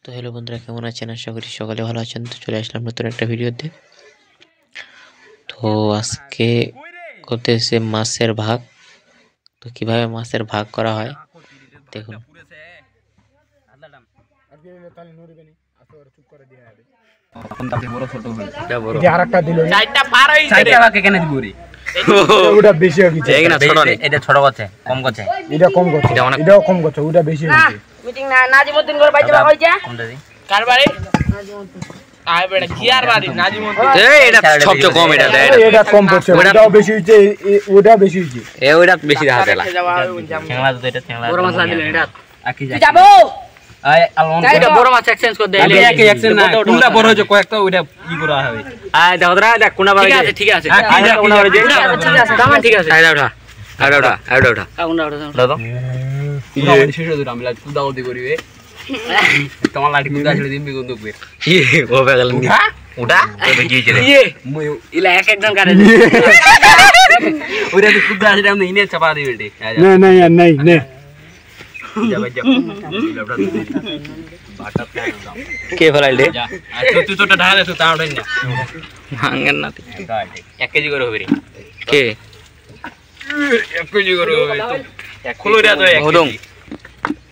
তো হ্যালো বন্ধুরা, কেমন আছেন? আশা করি সকালে ভালো আছেন। তো চলে আসলাম নতুন একটা ভিডিওতে। তো আজকে করতেছে মাছের ভাগ। তো কিভাবে মাছের ভাগ করা হয় দেখুন। ওটা বেশি হয়ে গেছে, এটা ছোট নেই, এটা ছোট করছে, কম করছে, এটা কম করছে, এটাও কম করছে, ওটা বেশি হয়েছে। মিটিং না নাজিমউদ্দিন করে বাইতে বা হইছে কোনটা দি কার বাড়ি আয় বেটা কি আর বাড়ি নাজিমউদ্দিন এই এটা সবচেয়ে কম, এটা এটা কম করছে, ওটাও বেশি হয়েছে, ওটা বেশি হয়েছে, ওটা বেশি দেখা গেল। ঠ্যাংলা তো এটা ঠ্যাংলা বড় মাছ দিলেন এটা আকি তুই যাবো আয় আলমন এটা বড় মাছ এক্সচেঞ্জ করে দেই একে এক্সচেঞ্জ না, কোনটা বড় হচ্ছে কয়েকটা ওইটা কি করা হবে। আয় দেখো তোরা দেখ কোনটা বড় হচ্ছে। ঠিক আছে কোনটা বড় হচ্ছে, দাম ঠিক আছে আয় ওঠা আয় ওঠা আয় ওঠা কোনটা ওটা দাও পুরো শেষ হয়ে যাবে। আমি লাগ কুদা উদি করিবে, তোমার লাঠি কুদা ছেড়ে দিবি বন্ধু কই কি ও বেগাল ওটা তবে কি হইছে রে মই ইলা এক একজন কারে ওইটা কুদা ছেড়ে আমি ইনে চাপা দিবি রে। না না নাই নে যাবে যা বাটা প্ল্যান দাও কে ফলাইল রে যা তুই তোটা ঢালে তুই তাও ঢাই না ভাঙেন না 1 কেজি করে হবে রে কে 1 কেজি করে হবে তো খোলো রে তো 1 কেজি